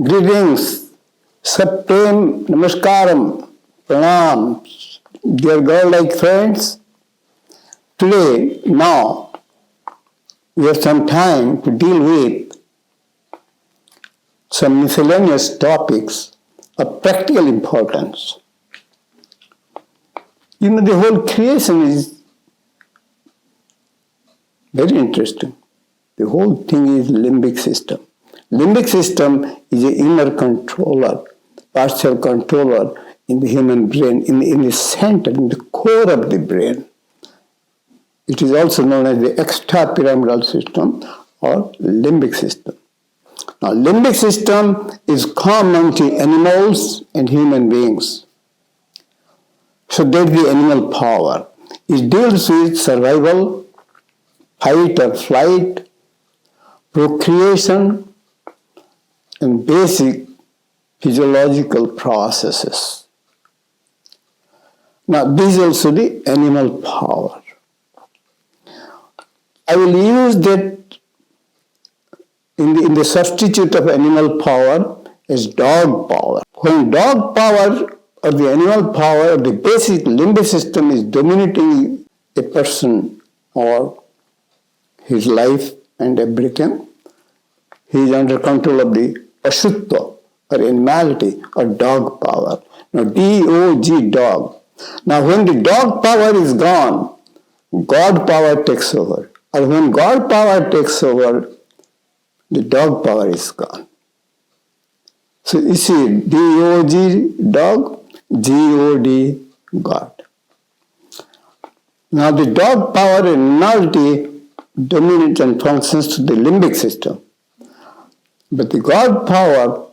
Greetings, Saptem, Namaskaram, Pranam, dear God-like friends. Today, now, we have some time to deal with some miscellaneous topics of practical importance. The whole creation is very interesting. The whole thing is limbic system. Limbic system is an inner controller, partial controller in the human brain, in the center, in the core of the brain. It is also known as the extrapyramidal system or limbic system. Now, limbic system is common to animals and human beings. So that's the animal power. It deals with survival, fight or flight, procreation, and basic physiological processes. Now, this is also the animal power. I will use that in the substitute of animal power as dog power. When dog power or the animal power or the basic limbic system is dominating a person or his life and everything, he is under control of the Pashutva or animality or dog power. Now, D-O-G, dog. Now, when the dog power is gone, God power takes over. Or when God power takes over, the dog power is gone. So you see, D-O-G, dog, G-O-D, God. Now, the dog power and animality dominates and functions to the limbic system. But the God power,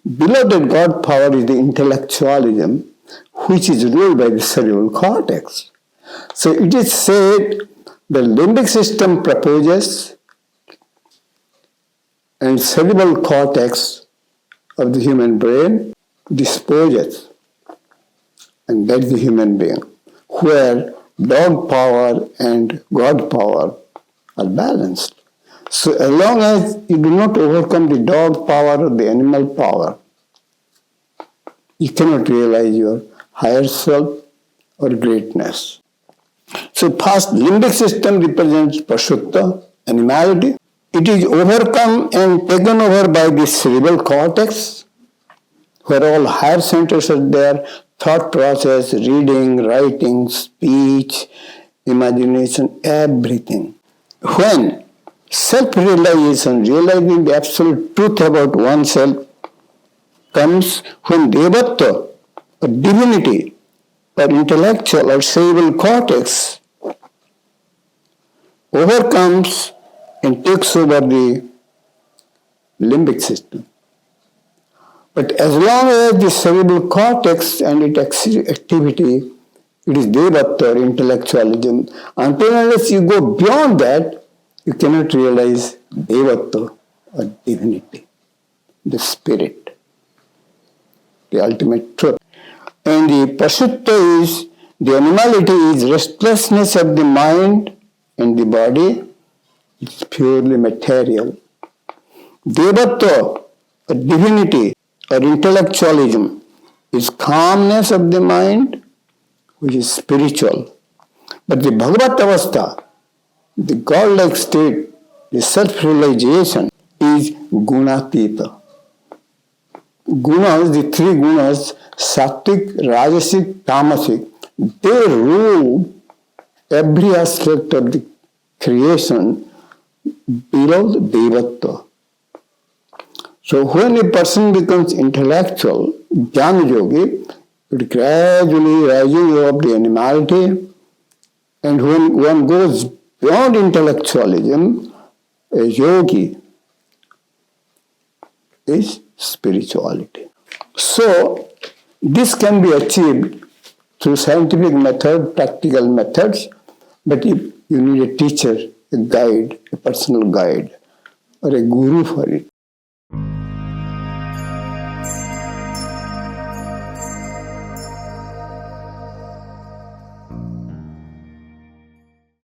below that God power is the intellectualism, which is ruled by the cerebral cortex. So it is said the limbic system proposes and cerebral cortex of the human brain disposes. And that's the human being, where dog power and God power are balanced. So as long as you do not overcome the dog power or the animal power, you cannot realize your higher self or greatness. So first, limbic system represents Pashutta, animality. It is overcome and taken over by the cerebral cortex, where all higher centers are there: thought process, reading, writing, speech, imagination, everything. When self-realization, realizing the absolute truth about oneself, comes when Devatta, or divinity, or intellectual or cerebral cortex overcomes and takes over the limbic system. But as long as the cerebral cortex and its activity, it is Devatta or intellectualism, until unless you go beyond that, you cannot realize Devatta or divinity, the spirit, the ultimate truth. And the Pashutta is, the animality is restlessness of the mind and the body. It's purely material. Devatta, or divinity, or intellectualism, is calmness of the mind, which is spiritual. But the Bhagavat Avastha, the God-like state, the self-realization, is Gunatita. Gunas, the three gunas, Sattvic, Rajasic, Tamasic, they rule every aspect of the creation below the Devatta. So when a person becomes intellectual, Jnana Yogi, it gradually rising up the animality, and when one goes beyond intellectualism, a yogi is spirituality. So this can be achieved through scientific method, practical methods, but you need a teacher, a guide, a personal guide, or a guru for it.